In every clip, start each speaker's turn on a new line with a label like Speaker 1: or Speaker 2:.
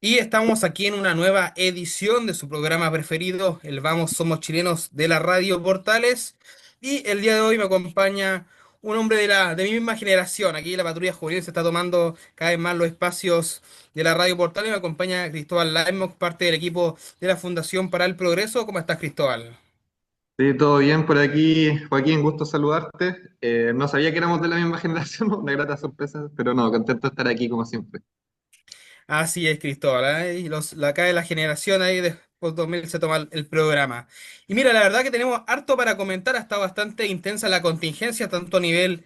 Speaker 1: Y estamos aquí en una nueva edición de su programa preferido, el Vamos Somos Chilenos de la Radio Portales. Y el día de hoy me acompaña un hombre de mi misma generación. Aquí la patrulla juvenil se está tomando cada vez más los espacios de la Radio Portales. Me acompaña Cristóbal Laimos, parte del equipo de la Fundación para el Progreso. ¿Cómo estás, Cristóbal?
Speaker 2: Sí, todo bien por aquí, Joaquín, gusto saludarte. No sabía que éramos de la misma generación, una grata sorpresa, pero no, contento de estar aquí como siempre.
Speaker 1: Así es, Cristóbal, ¿eh? Y acá de la generación ahí de post 2000 se toma el programa. Y mira, la verdad que tenemos harto para comentar, ha estado bastante intensa la contingencia, tanto a nivel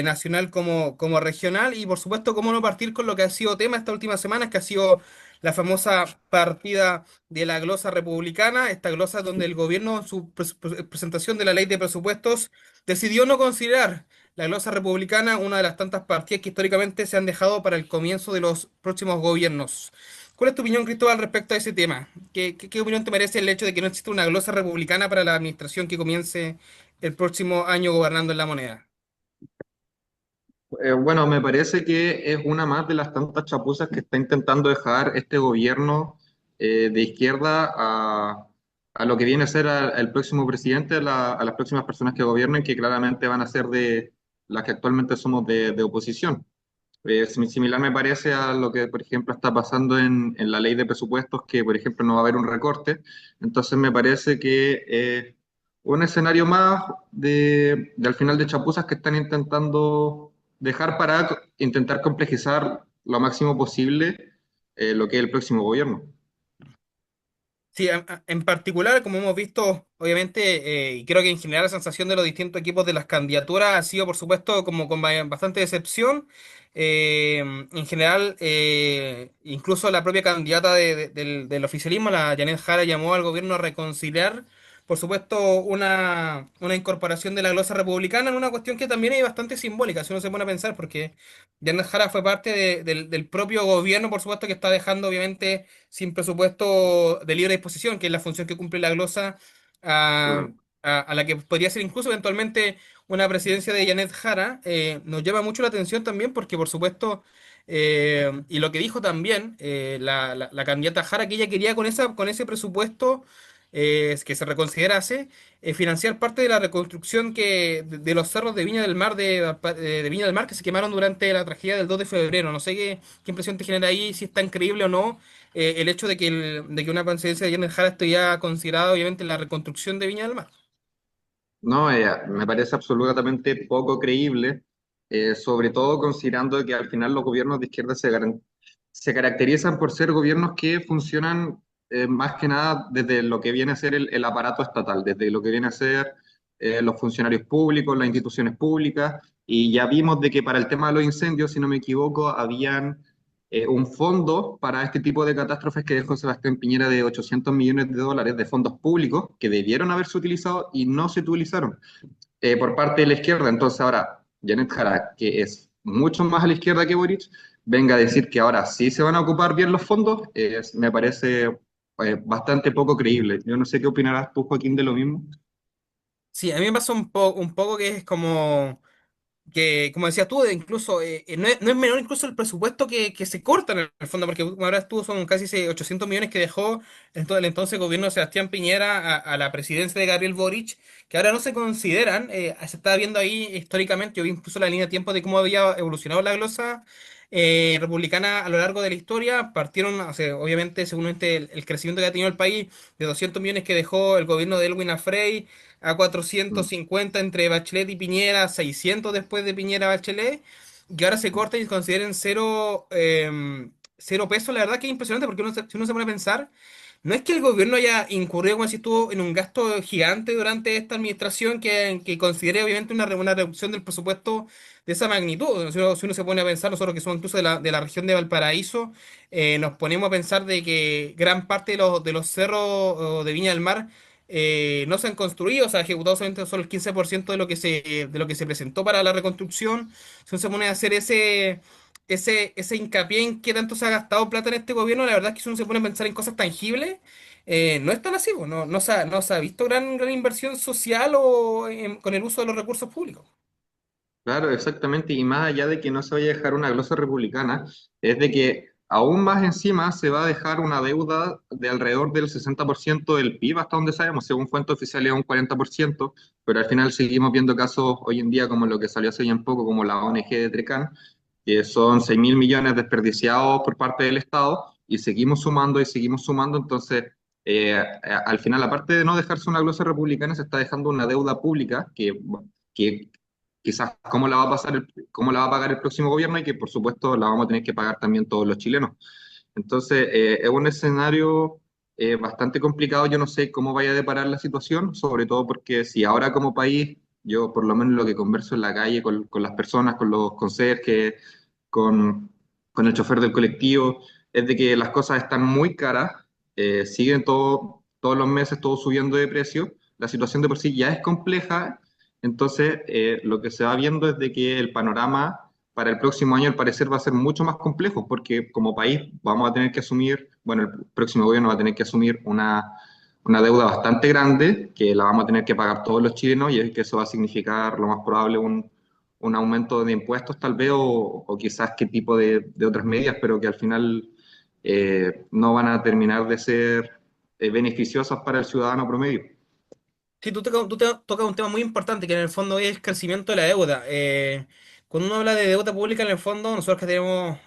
Speaker 1: nacional como regional, y por supuesto, cómo no partir con lo que ha sido tema estas últimas semanas, que ha sido la famosa partida de la glosa republicana, esta glosa donde el gobierno, en su presentación de la ley de presupuestos, decidió no considerar la glosa republicana, una de las tantas partidas que históricamente se han dejado para el comienzo de los próximos gobiernos. ¿Cuál es tu opinión, Cristóbal, respecto a ese tema? ¿Qué opinión te merece el hecho de que no exista una glosa republicana para la administración que comience el próximo año gobernando en la moneda?
Speaker 2: Bueno, me parece que es una más de las tantas chapuzas que está intentando dejar este gobierno de izquierda a lo que viene a ser el próximo presidente, a las próximas personas que gobiernen, que claramente van a ser de las que actualmente somos de oposición. Similar me parece a lo que, por ejemplo, está pasando en la ley de presupuestos, que, por ejemplo, no va a haber un recorte. Entonces, me parece que un escenario más al final de chapuzas que están intentando dejar para intentar complejizar lo máximo posible lo que es el próximo gobierno.
Speaker 1: Sí, en particular, como hemos visto, obviamente, y creo que en general la sensación de los distintos equipos de las candidaturas ha sido, por supuesto, como con bastante decepción. En general, incluso la propia candidata del oficialismo, la Janet Jara, llamó al gobierno a reconciliar, por supuesto, una incorporación de la glosa republicana en una cuestión que también es bastante simbólica, si uno se pone a pensar, porque Janet Jara fue parte del propio gobierno, por supuesto, que está dejando, obviamente, sin presupuesto de libre disposición, que es la función que cumple la glosa, a,
Speaker 2: Claro.
Speaker 1: a la que podría ser incluso eventualmente una presidencia de Janet Jara. Nos llama mucho la atención también porque, por supuesto, y lo que dijo también la candidata Jara, que ella quería con ese presupuesto que se reconsiderase, financiar parte de la reconstrucción de los cerros de Viña del Mar, de Viña del Mar, que se quemaron durante la tragedia del 2 de febrero. No sé qué impresión te genera ahí, si es tan creíble o no el hecho de que una presidencia de Janet Jara esté ya considerada, obviamente, en la reconstrucción de Viña del Mar.
Speaker 2: No, me parece absolutamente poco creíble, sobre todo considerando que al final los gobiernos de izquierda se caracterizan por ser gobiernos que funcionan más que nada desde lo que viene a ser el aparato estatal, desde lo que viene a ser los funcionarios públicos, las instituciones públicas, y ya vimos de que para el tema de los incendios, si no me equivoco, habían un fondo para este tipo de catástrofes que dejó Sebastián Piñera de 800 millones de dólares de fondos públicos que debieron haberse utilizado y no se utilizaron por parte de la izquierda. Entonces ahora Janet Jara, que es mucho más a la izquierda que Boric, venga a decir que ahora sí se van a ocupar bien los fondos, me parece bastante poco creíble. Yo no sé qué opinarás tú, Joaquín, de lo mismo.
Speaker 1: Sí, a mí me pasa un poco que es como que, como decías tú, incluso no es menor incluso el presupuesto que se corta en el fondo, porque como ahora tú son casi 800 millones que dejó el entonces gobierno de Sebastián Piñera a la presidencia de Gabriel Boric, que ahora no se consideran. Se está viendo ahí históricamente, yo vi incluso la línea de tiempo de cómo había evolucionado la glosa republicana a lo largo de la historia. Partieron, o sea, obviamente, según el crecimiento que ha tenido el país, de 200 millones que dejó el gobierno de Elwin Afrey, a
Speaker 2: Mm.
Speaker 1: 450 entre Bachelet y Piñera, 600 después de Piñera Bachelet, y ahora se corta y consideren cero, cero pesos. La verdad que es impresionante porque si uno se pone a pensar, no es que el gobierno haya incurrido, como si estuvo en un gasto gigante durante esta administración que considere obviamente una reducción del presupuesto de esa magnitud. Si uno se pone a pensar, nosotros que somos incluso de la región de Valparaíso, nos ponemos a pensar de que gran parte de los cerros de Viña del Mar no se han construido, o sea, ejecutado solamente solo el 15% de lo que se presentó para la reconstrucción. Si uno se pone a hacer ese hincapié en qué tanto se ha gastado plata en este gobierno, la verdad es que si uno se pone a pensar en cosas tangibles, no es tan así, pues, no se ha visto gran inversión social con el uso de los recursos públicos.
Speaker 2: Claro, exactamente, y más allá de que no se vaya a dejar una glosa republicana, es de que aún más encima se va a dejar una deuda de alrededor del 60% del PIB, hasta donde sabemos, según fuentes oficiales es un 40%, pero al final seguimos viendo casos hoy en día como lo que salió hace bien poco, como la ONG de Trecán, que son 6.000 millones desperdiciados por parte del Estado, y seguimos sumando, entonces al final, aparte de no dejarse una glosa republicana, se está dejando una deuda pública que quizás cómo la va a pasar cómo la va a pagar el próximo gobierno y que por supuesto la vamos a tener que pagar también todos los chilenos. Entonces, es un escenario bastante complicado. Yo no sé cómo vaya a deparar la situación, sobre todo porque si ahora como país, yo por lo menos lo que converso en la calle con las personas, con los conserjes, con, con el chofer del colectivo, es de que las cosas están muy caras, siguen todos los meses todo subiendo de precio, la situación de por sí ya es compleja, entonces lo que se va viendo es de que el panorama para el próximo año al parecer va a ser mucho más complejo, porque como país vamos a tener que asumir, bueno, el próximo gobierno va a tener que asumir una deuda bastante grande, que la vamos a tener que pagar todos los chilenos, y es que eso va a significar lo más probable un aumento de impuestos tal vez, o quizás qué tipo de otras medidas, pero que al final no van a terminar de ser beneficiosas para el ciudadano promedio.
Speaker 1: Sí, tú te tocas un tema muy importante que en el fondo es el crecimiento de la deuda. Cuando uno habla de deuda pública, en el fondo, nosotros que tenemos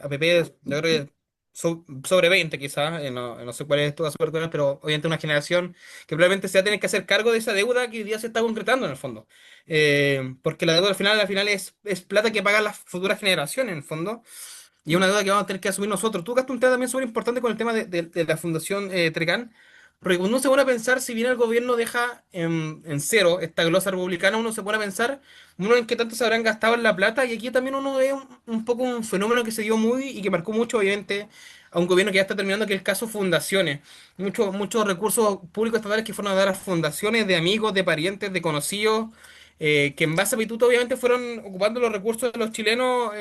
Speaker 1: APP, yo creo que sobre 20 quizás, no sé cuál es tu caso particular, pero obviamente una generación que probablemente se va a tener que hacer cargo de esa deuda que hoy día se está concretando en el fondo. Porque la deuda al final es plata que pagan las futuras generaciones en el fondo. Y es una deuda que vamos a tener que asumir nosotros. Tú tocaste un tema también súper importante con el tema de la Fundación Trecán, porque cuando uno se pone a pensar, si bien el gobierno deja en cero esta glosa republicana, uno se pone a pensar, uno en qué tanto se habrán gastado en la plata, y aquí también uno ve un poco un fenómeno que se dio muy y que marcó mucho, obviamente, a un gobierno que ya está terminando, que es el caso fundaciones. Muchos recursos públicos estatales que fueron a dar a fundaciones de amigos, de parientes, de conocidos, que en base a pituto, obviamente, fueron ocupando los recursos de los chilenos.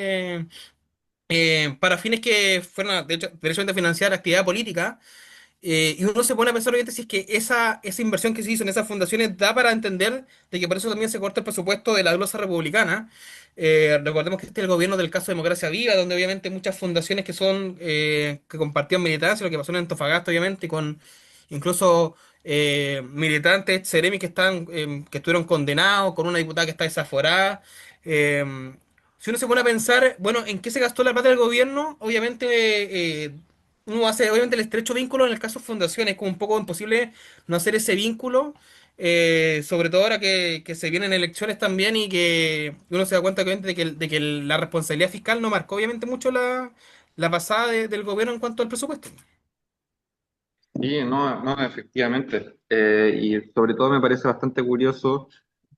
Speaker 1: Para fines que fueron, de hecho, derechamente a financiar actividad política. Y uno se pone a pensar, obviamente, si es que esa inversión que se hizo en esas fundaciones da para entender de que por eso también se corta el presupuesto de la glosa republicana. Recordemos que este es el gobierno del caso Democracia Viva, donde obviamente muchas fundaciones que compartían militancia, lo que pasó en Antofagasta, obviamente, y con incluso militantes, Ceremi, que estuvieron condenados, con una diputada que está desaforada. Eh, si uno se pone a pensar, bueno, ¿en qué se gastó la plata del gobierno? Obviamente, uno hace, obviamente, el estrecho vínculo en el caso de fundaciones, es como un poco imposible no hacer ese vínculo, sobre todo ahora que se vienen elecciones también y que uno se da cuenta obviamente, de que la responsabilidad fiscal no marcó obviamente mucho la pasada del gobierno en cuanto al presupuesto.
Speaker 2: Sí, no, no, efectivamente. Y sobre todo me parece bastante curioso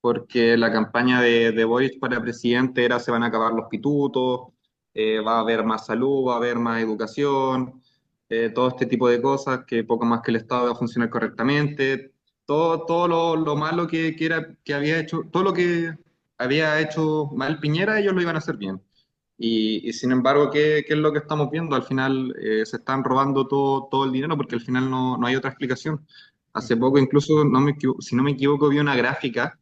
Speaker 2: porque la campaña de Boric para presidente era se van a acabar los pitutos, va a haber más salud, va a haber más educación, todo este tipo de cosas, que poco más que el Estado va a funcionar correctamente, todo lo malo que había hecho, todo lo que había hecho mal Piñera, ellos lo iban a hacer bien. Y sin embargo, ¿qué es lo que estamos viendo? Al final se están robando todo el dinero porque al final no hay otra explicación. Hace poco incluso, si no me equivoco, vi una gráfica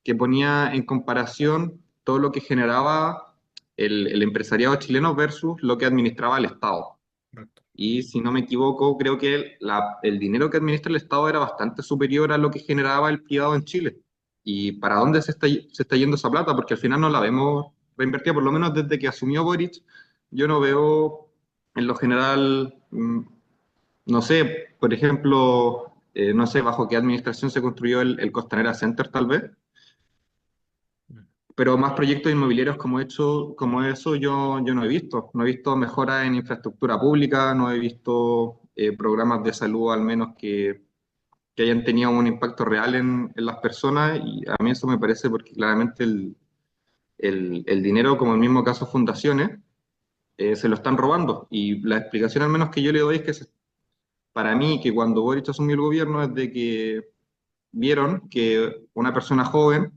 Speaker 2: que ponía en comparación todo lo que generaba el empresariado chileno versus lo que administraba el Estado.
Speaker 1: Correcto.
Speaker 2: Y si no me equivoco, creo que el dinero que administra el Estado era bastante superior a lo que generaba el privado en Chile. ¿Y para dónde se está yendo esa plata? Porque al final no la vemos reinvertida, por lo menos desde que asumió Boric. Yo no veo en lo general, no sé, por ejemplo, no sé bajo qué administración se construyó el Costanera Center tal vez, pero más proyectos inmobiliarios como eso yo no he visto. No he visto mejoras en infraestructura pública, no he visto programas de salud al menos que hayan tenido un impacto real en las personas, y a mí eso me parece porque claramente el dinero, como el mismo caso fundaciones, se lo están robando. Y la explicación al menos que yo le doy es que para mí que cuando Boric asumió el gobierno es de que vieron que una persona joven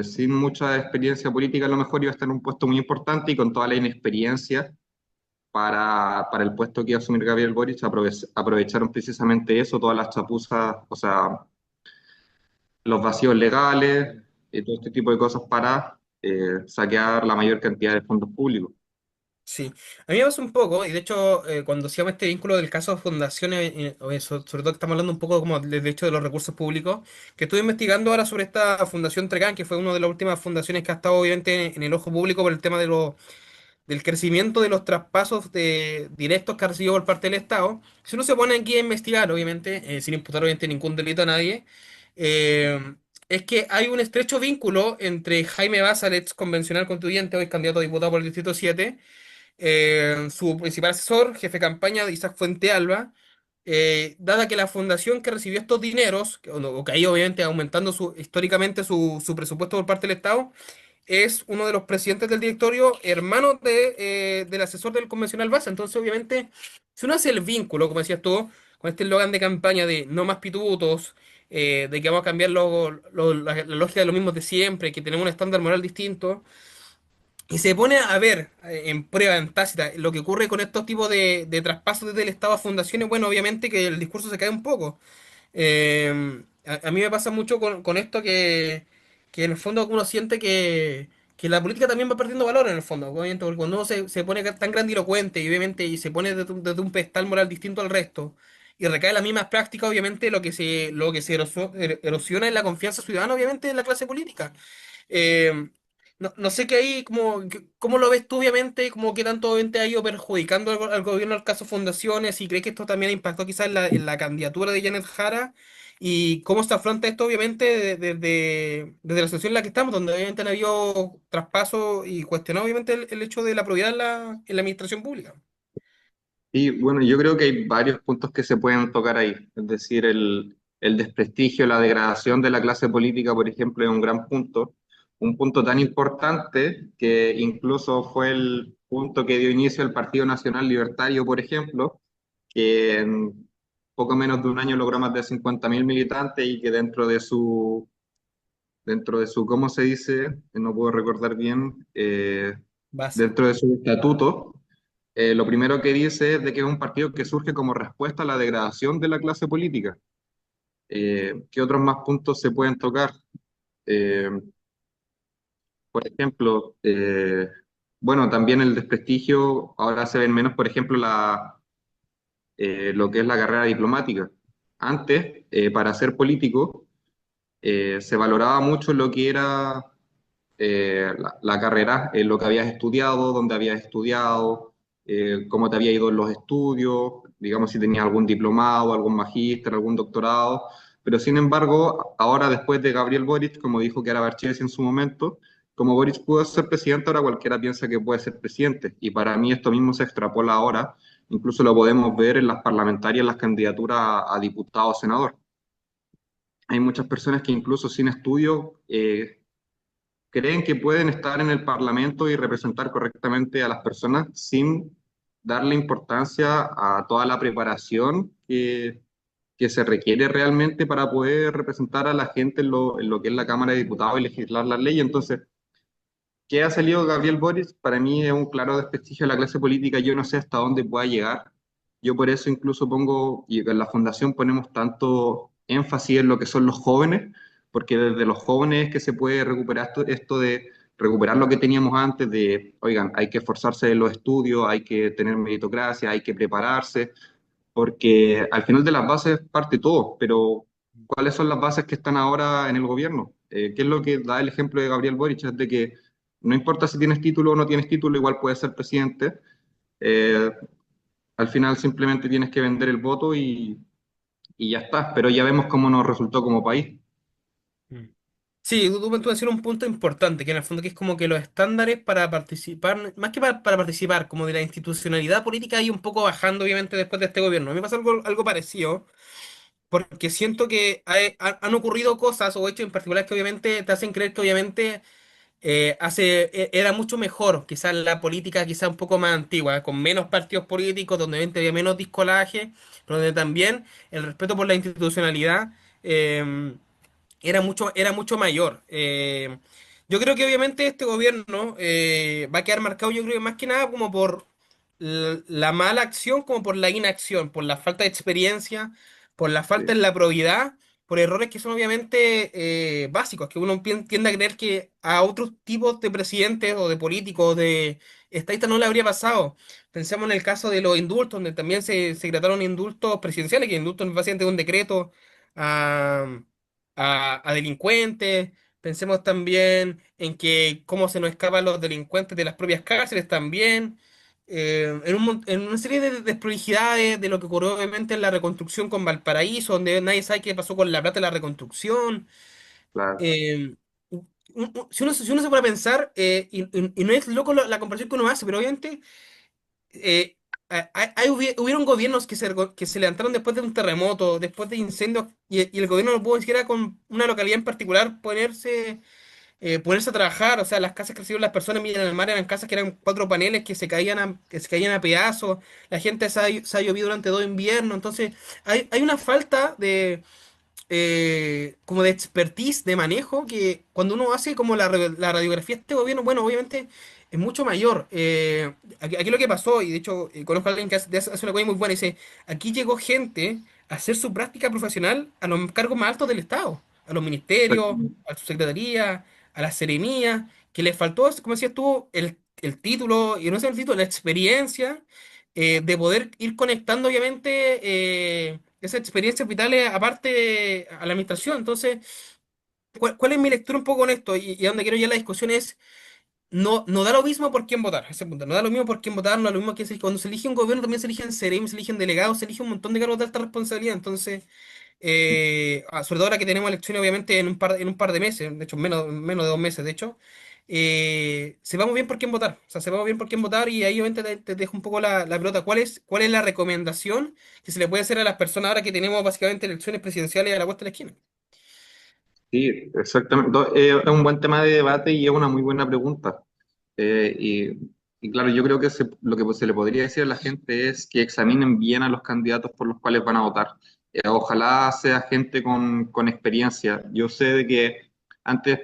Speaker 2: sin mucha experiencia política, a lo mejor iba a estar en un puesto muy importante, y con toda la inexperiencia para el puesto que iba a asumir Gabriel Boric, aprovecharon precisamente eso, todas las chapuzas, o sea, los vacíos legales y todo este tipo de cosas para saquear la mayor cantidad de fondos públicos.
Speaker 1: Sí, a mí me pasa un poco, y de hecho, cuando hacíamos este vínculo del caso de fundaciones, sobre todo que estamos hablando un poco como de hecho de los recursos públicos, que estuve investigando ahora sobre esta Fundación Trecán, que fue una de las últimas fundaciones que ha estado obviamente en el ojo público por el tema de del crecimiento de los traspasos directos que ha recibido por parte del Estado. Si uno se pone aquí a investigar, obviamente, sin imputar obviamente ningún delito a nadie, eh, es que hay un estrecho vínculo entre Jaime Baza, ex convencional constituyente, hoy candidato a diputado por el Distrito 7, su principal asesor, jefe de campaña de Isaac Fuente Alba, dada que la fundación que recibió estos dineros, o que ha ido obviamente aumentando históricamente su presupuesto por parte del Estado, es uno de los presidentes del directorio, hermano del asesor del convencional base. Entonces, obviamente, si uno hace el vínculo, como decías tú, con este eslogan de campaña de no más pitutos, de que vamos a cambiar la lógica de lo mismo de siempre, que tenemos un estándar moral distinto, y se pone a ver en prueba, en tácita, lo que ocurre con estos tipos de traspasos desde el Estado a fundaciones, bueno, obviamente que el discurso se cae un poco. A mí me pasa mucho con esto que en el fondo uno siente que la política también va perdiendo valor en el fondo, obviamente, porque cuando uno se pone tan grandilocuente y obviamente y se pone desde un pedestal moral distinto al resto y recae en las mismas prácticas, obviamente lo que se erosiona es la confianza ciudadana, obviamente, en la clase política. Eh, no sé qué ahí, cómo lo ves tú, obviamente, como que tanto obviamente ha ido perjudicando al gobierno al caso Fundaciones y crees que esto también impactó quizás en la candidatura de Janet Jara y cómo se afronta esto, obviamente, desde la situación en la que estamos, donde obviamente han habido traspasos y cuestionado, obviamente, el hecho de la probidad en la administración pública.
Speaker 2: Y bueno, yo creo que hay varios puntos que se pueden tocar ahí. Es decir, el desprestigio, la degradación de la clase política, por ejemplo, es un gran punto. Un punto tan importante que incluso fue el punto que dio inicio al Partido Nacional Libertario, por ejemplo, que en poco menos de un año logró más de 50.000 militantes y que dentro de su, ¿cómo se dice? No puedo recordar bien,
Speaker 1: Base.
Speaker 2: dentro de su estatuto lo primero que dice es de que es un partido que surge como respuesta a la degradación de la clase política. ¿Qué otros más puntos se pueden tocar? Eh, por ejemplo, bueno, también el desprestigio, ahora se ven menos, por ejemplo, lo que es la carrera diplomática. Antes, para ser político, se valoraba mucho lo que era la carrera, lo que habías estudiado, dónde habías estudiado, cómo te había ido en los estudios, digamos si tenías algún diplomado, algún magíster, algún doctorado. Pero sin embargo, ahora después de Gabriel Boric, como dijo que era Barchesi en su momento, como Boric pudo ser presidente, ahora cualquiera piensa que puede ser presidente. Y para mí esto mismo se extrapola ahora, incluso lo podemos ver en las parlamentarias, las candidaturas a diputado o senador. Hay muchas personas que incluso sin estudio creen que pueden estar en el Parlamento y representar correctamente a las personas sin darle importancia a toda la preparación que se requiere realmente para poder representar a la gente en lo que es la Cámara de Diputados y legislar las leyes. Entonces, ¿qué ha salido Gabriel Boric? Para mí es un claro desprestigio de la clase política. Yo no sé hasta dónde pueda llegar. Yo por eso incluso pongo, y en la fundación ponemos tanto énfasis en lo que son los jóvenes, porque desde los jóvenes es que se puede recuperar esto de recuperar lo que teníamos antes de, oigan, hay que esforzarse en los estudios, hay que tener meritocracia, hay que prepararse, porque al final de las bases parte todo, pero ¿cuáles son las bases que están ahora en el gobierno? ¿Qué es lo que da el ejemplo de Gabriel Boric? Es de que no importa si tienes título o no tienes título, igual puedes ser presidente. Eh, Al final simplemente tienes que vender el voto y ya está, pero ya vemos cómo nos resultó como país.
Speaker 1: Mm. Sí, tú mencionas un punto importante, que en el fondo que es como que los estándares para participar, más que para participar, como de la institucionalidad política, hay un poco bajando, obviamente, después de este gobierno. A mí me pasa algo parecido, porque siento que han ocurrido cosas o hechos en particular que obviamente te hacen creer que obviamente era mucho mejor, quizás la política quizás un poco más antigua, con menos partidos políticos, donde obviamente había menos discolaje, pero donde también el respeto por la institucionalidad era mucho mayor. Yo creo que obviamente este gobierno va a quedar marcado, yo creo que más que nada como por la mala acción, como por la inacción, por la falta de experiencia, por la falta
Speaker 2: Sí.
Speaker 1: en la probidad. por errores que son obviamente básicos, que uno tiende a creer que a otros tipos de presidentes o de políticos o de estadistas no le habría pasado. Pensemos en el caso de los indultos, donde también se decretaron indultos presidenciales, que indultos es básicamente un decreto a, a delincuentes. Pensemos también en que cómo se nos escapan los delincuentes de las propias cárceles también. En una serie de desprolijidades de lo que ocurrió obviamente en la reconstrucción con Valparaíso, donde nadie sabe qué pasó con la plata de la reconstrucción.
Speaker 2: Claro.
Speaker 1: Eh, si uno se pone a pensar, y no es loco la comparación que uno hace, pero obviamente eh, hubieron gobiernos que se levantaron después de un terremoto, después de incendios, y el gobierno no pudo ni siquiera con una localidad en particular ponerse a trabajar. O sea, las casas que recibieron las personas en el Mar eran casas que eran cuatro paneles que se caían a pedazos. La gente se ha llovido durante 2 inviernos. Entonces, hay una falta como de expertise, de manejo, que cuando uno hace como la radiografía de este gobierno, bueno, obviamente es mucho mayor. Aquí lo que pasó, y de hecho conozco a alguien que hace una cosa muy buena, dice, aquí llegó gente a hacer su práctica profesional a los cargos más altos del Estado, a los ministerios,
Speaker 2: Exactamente.
Speaker 1: a su secretaría, a la seremía, que les faltó, como decías tú, el título, y no sé el título, la experiencia de poder ir conectando, obviamente, esa experiencia vital aparte a la administración. Entonces, ¿cuál es mi lectura un poco con esto? Y a donde quiero llegar la discusión es, no da lo mismo por quién votar, ese punto. No da lo mismo por quién votar, no da lo mismo cuando se elige un gobierno también se eligen seremi, se eligen delegados, se elige un montón de cargos de alta responsabilidad. Entonces, sobre todo ahora que tenemos elecciones, obviamente, en un par de meses, de hecho, menos de 2 meses, de hecho, sepamos bien por quién votar. O sea, sepamos bien por quién votar y ahí obviamente te dejo un poco la pelota. ¿Cuál es la recomendación que se le puede hacer a las personas ahora que tenemos básicamente elecciones presidenciales a la vuelta de la esquina?
Speaker 2: Sí, exactamente. Es un buen tema de debate y es una muy buena pregunta. Y claro, yo creo que lo que se le podría decir a la gente es que examinen bien a los candidatos por los cuales van a votar. Ojalá sea gente con experiencia. Yo sé de que antes,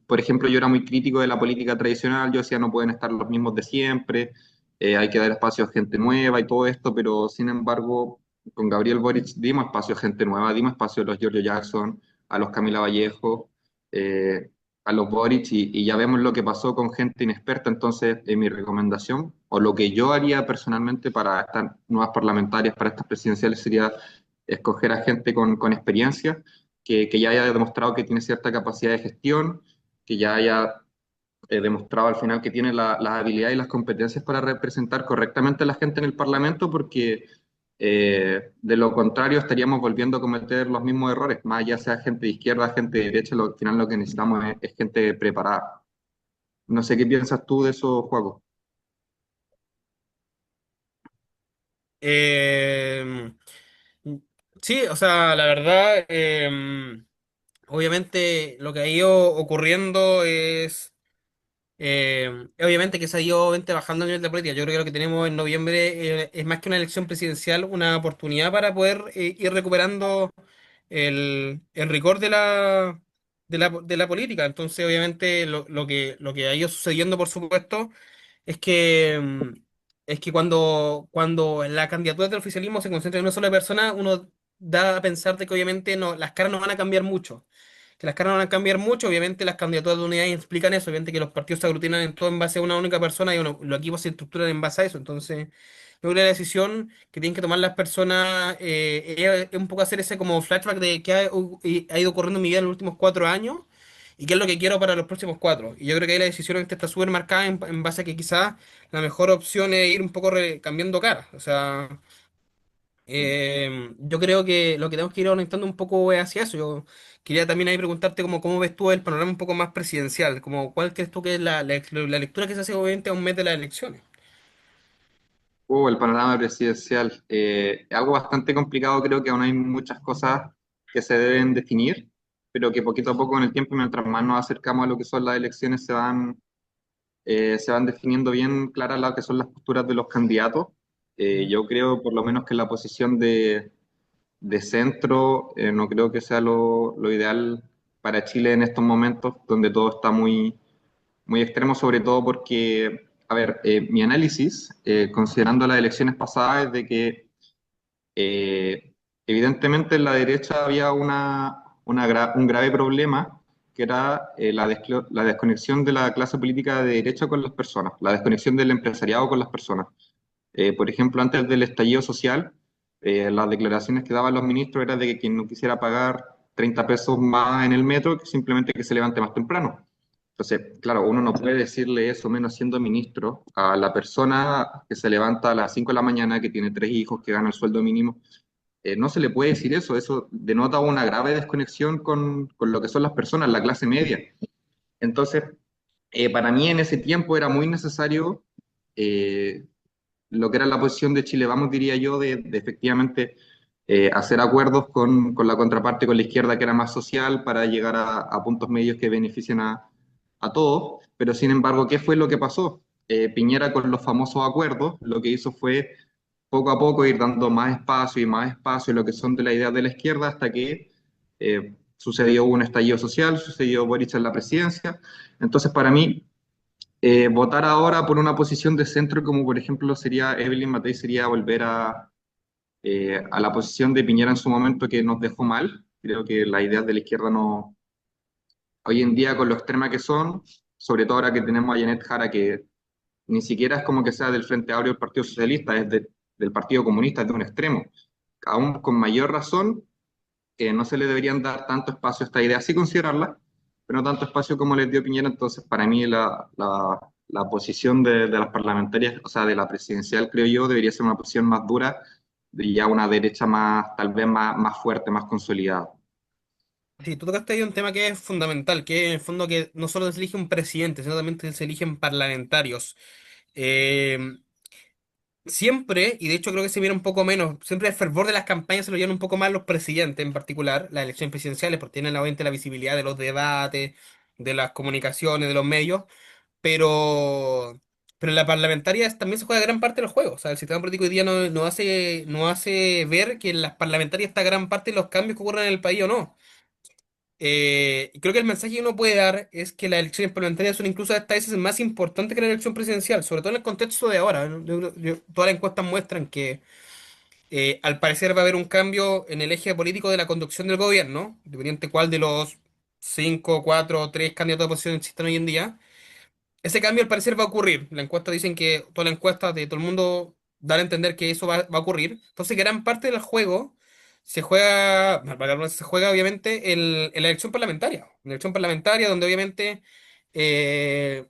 Speaker 2: por ejemplo, yo era muy crítico de la política tradicional. Yo decía no pueden estar los mismos de siempre, hay que dar espacio a gente nueva y todo esto, pero sin embargo, con Gabriel Boric dimos espacio a gente nueva, dimos espacio a los Giorgio Jackson, a los Camila Vallejo, eh, a los Boric, y ya vemos lo que pasó con gente inexperta. Entonces, mi recomendación, o lo que yo haría personalmente para estas nuevas parlamentarias, para estas presidenciales, sería escoger a gente con experiencia, que ya haya demostrado que tiene cierta capacidad de gestión, que ya haya demostrado al final que tiene las habilidades y las competencias para representar correctamente a la gente en el Parlamento, porque de lo contrario estaríamos volviendo a cometer los mismos errores, más ya sea gente de izquierda, gente de derecha, al final lo que necesitamos es gente preparada. No sé qué piensas tú de eso, Juaco.
Speaker 1: Eh, sí, o sea, la verdad, obviamente lo que ha ido ocurriendo obviamente que se ha ido obviamente bajando el nivel de política. Yo creo que lo que tenemos en noviembre es más que una elección presidencial, una oportunidad para poder ir recuperando el rigor de la política. Entonces, obviamente, lo que ha ido sucediendo, por supuesto, es que, cuando la candidatura del oficialismo se concentra en una sola persona, uno da a pensar de que obviamente no, las caras no van a cambiar mucho, que las caras no van a cambiar mucho. Obviamente las candidaturas de unidad explican eso, obviamente que los partidos se aglutinan en todo en base a una única persona y los equipos se estructuran en base a eso. Entonces, yo creo que la decisión que tienen que tomar las personas es un poco hacer ese como flashback de qué ha ido ocurriendo en mi vida en los últimos 4 años y qué es lo que quiero para los próximos 4. Y yo creo que ahí la decisión está súper marcada en base a que quizás la mejor opción es ir un poco cambiando cara. O sea, yo creo que lo que tenemos que ir orientando un poco es hacia eso. Yo quería también ahí preguntarte cómo ves tú el panorama un poco más presidencial, como cuál crees tú que es la lectura que se hace obviamente a un mes de las elecciones.
Speaker 2: El panorama presidencial. Algo bastante complicado, creo que aún hay muchas cosas que se deben definir, pero que poquito a poco en el tiempo, mientras más nos acercamos a lo que son las elecciones, se van definiendo bien claras lo que son las posturas de los candidatos.
Speaker 1: ¿Mm?
Speaker 2: Yo creo por lo menos que la posición de centro no creo que sea lo ideal para Chile en estos momentos, donde todo está muy, muy extremo, sobre todo porque, a ver, mi análisis, considerando las elecciones pasadas, es de que evidentemente en la derecha había un grave problema, que era la desconexión de la clase política de derecha con las personas, la desconexión del empresariado con las personas. Por ejemplo, antes del estallido social, las declaraciones que daban los ministros era de que quien no quisiera pagar 30 pesos más en el metro, que simplemente que se levante más temprano. Entonces, claro, uno no puede decirle eso menos siendo ministro a la persona que se levanta a las 5 de la mañana, que tiene 3 hijos, que gana el sueldo mínimo. No se le puede decir eso denota una grave desconexión con lo que son las personas, la clase media. Entonces, para mí en ese tiempo era muy necesario eh, lo que era la posición de Chile Vamos, diría yo, de efectivamente hacer acuerdos con la contraparte, con la izquierda, que era más social, para llegar a puntos medios que beneficien a todos. Pero sin embargo, ¿qué fue lo que pasó? Piñera con los famosos acuerdos, lo que hizo fue poco a poco ir dando más espacio, lo que son de la idea de la izquierda, hasta que sucedió un estallido social, sucedió Boric en la presidencia. Entonces, para mí, votar ahora por una posición de centro, como por ejemplo sería Evelyn Matei, sería volver a la posición de Piñera en su momento, que nos dejó mal. Creo que las ideas de la izquierda no, hoy en día con lo extrema que son, sobre todo ahora que tenemos a Janet Jara, que ni siquiera es como que sea del Frente Amplio del Partido Socialista, del Partido Comunista, es de un extremo. Aún con mayor razón, que no se le deberían dar tanto espacio a esta idea, sí considerarla, pero no tanto espacio como les dio Piñera. Entonces, para mí la posición de las parlamentarias, o sea, de la presidencial, creo yo, debería ser una posición más dura, de ya una derecha más, tal vez más fuerte, más consolidada.
Speaker 1: Sí, tú tocaste ahí un tema que es fundamental, que en el fondo que no solo se elige un presidente, sino también se eligen parlamentarios. Eh, Siempre, y de hecho creo que se viene un poco menos, siempre el fervor de las campañas se lo llevan un poco más los presidentes en particular, las elecciones presidenciales, porque tienen obviamente la visibilidad de los debates, de las comunicaciones, de los medios, pero, pero en la parlamentaria también se juega gran parte de los juegos. O sea, el sistema político hoy día no hace ver que en las parlamentarias está gran parte de los cambios que ocurren en el país o no. Y creo que el mensaje que uno puede dar es que las elecciones parlamentarias son incluso hasta veces más importantes que la elección presidencial, sobre todo en el contexto de ahora, ¿no? Todas las encuestas muestran que al parecer va a haber un cambio en el eje político de la conducción del gobierno, dependiente cuál de los cinco, cuatro o tres candidatos de oposición existen hoy en día. Ese cambio al parecer va a ocurrir. La encuesta dicen que toda la encuesta de todo el mundo dan a entender que eso va a ocurrir. Entonces, gran parte del juego se juega obviamente en la elección parlamentaria. En la elección parlamentaria, donde obviamente eh,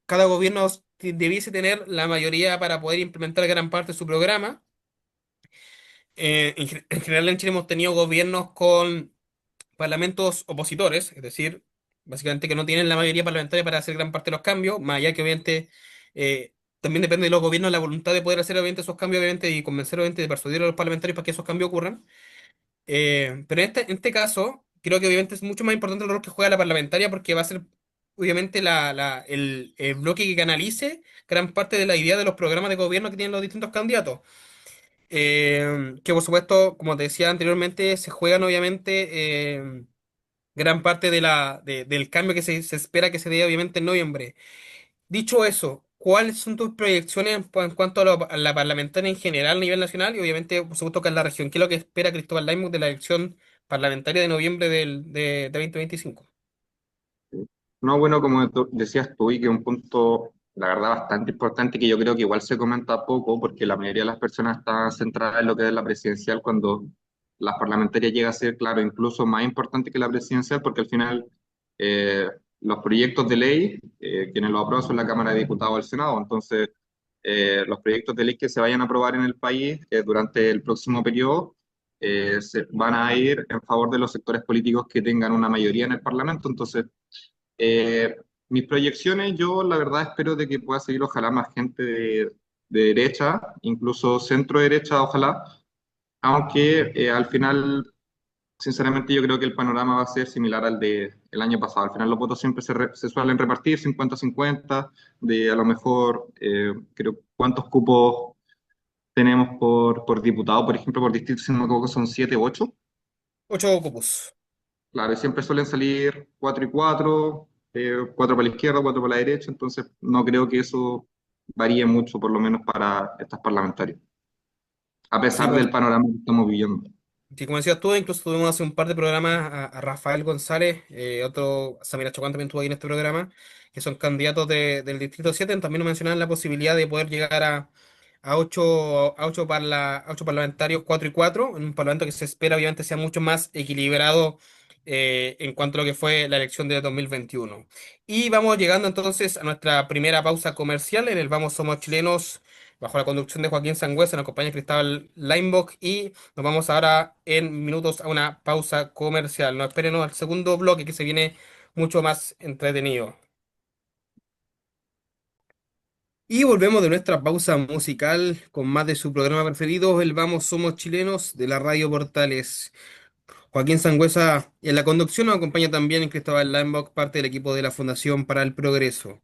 Speaker 1: cada gobierno debiese tener la mayoría para poder implementar gran parte de su programa. En general en Chile hemos tenido gobiernos con parlamentos opositores, es decir, básicamente que no tienen la mayoría parlamentaria para hacer gran parte de los cambios, más allá que obviamente también depende de los gobiernos la voluntad de poder hacer obviamente esos cambios obviamente y convencer obviamente de persuadir a los parlamentarios para que esos cambios ocurran. Pero en este caso, creo que obviamente es mucho más importante el rol que juega la parlamentaria porque va a ser obviamente el bloque que canalice gran parte de la idea de los programas de gobierno que tienen los distintos candidatos. Que por supuesto, como te decía anteriormente, se juegan obviamente gran parte del cambio que se espera que se dé obviamente en noviembre. Dicho eso, ¿cuáles son tus proyecciones en cuanto a la parlamentaria en general a nivel nacional y obviamente, por supuesto, que en la región? ¿Qué es lo que espera Cristóbal Laimon de la elección parlamentaria de noviembre de 2025?
Speaker 2: No, bueno, como decías tú, y que un punto, la verdad, bastante importante, que yo creo que igual se comenta poco, porque la mayoría de las personas están centradas en lo que es la presidencial, cuando las parlamentarias llega a ser, claro, incluso más importante que la presidencial, porque al final eh, los proyectos de ley, quienes los aprueban son la Cámara de Diputados o el Senado. Entonces, los proyectos de ley que se vayan a aprobar en el país durante el próximo periodo se van a ir en favor de los sectores políticos que tengan una mayoría en el Parlamento. Entonces, eh, mis proyecciones, yo la verdad espero de que pueda seguir ojalá más gente de derecha, incluso centro derecha, ojalá, aunque al final, sinceramente, yo creo que el panorama va a ser similar al de el año pasado. Al final los votos siempre se suelen repartir 50-50, de a lo mejor, creo, cuántos cupos tenemos por diputado, por ejemplo, por distrito, si no me equivoco, son 7 u 8.
Speaker 1: 8 cupos.
Speaker 2: Claro, y siempre suelen salir 4 y 4, 4 para la izquierda, 4 para la derecha, entonces no creo que eso varíe mucho, por lo menos para estas parlamentarias, a
Speaker 1: Sí,
Speaker 2: pesar
Speaker 1: pues,
Speaker 2: del panorama que estamos viviendo.
Speaker 1: Sí, como decías tú, incluso tuvimos hace un par de programas a Rafael González, otro, Samira Chocán también estuvo ahí en este programa, que son candidatos del Distrito 7. También nos mencionaban la posibilidad de poder llegar a ocho parlamentarios, 4 y 4 en un parlamento que se espera obviamente sea mucho más equilibrado en cuanto a lo que fue la elección de 2021. Y vamos llegando entonces a nuestra primera pausa comercial en el Vamos Somos Chilenos, bajo la conducción de Joaquín Sangüesa, nos acompaña Cristóbal Leinbach y nos vamos ahora en minutos a una pausa comercial. No esperen al segundo bloque que se viene mucho más entretenido. Y volvemos de nuestra pausa musical con más de su programa preferido, el Vamos Somos Chilenos de la Radio Portales. Joaquín Sangüesa en la conducción nos acompaña también Cristóbal Leinbach, parte del equipo de la Fundación para el Progreso.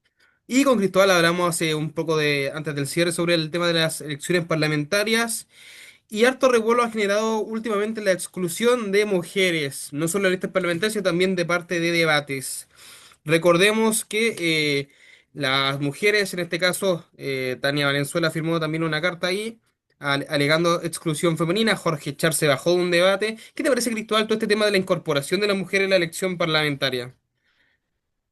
Speaker 1: Y con Cristóbal hablamos hace un poco antes del cierre sobre el tema de las elecciones parlamentarias. Y harto revuelo ha generado últimamente la exclusión de mujeres, no solo en listas parlamentarias, sino también de parte de debates. Recordemos que las mujeres, en este caso, Tania Valenzuela firmó también una carta ahí, alegando exclusión femenina. Jorge Char se bajó de un debate. ¿Qué te parece, Cristóbal, todo este tema de la incorporación de la mujer en la elección parlamentaria?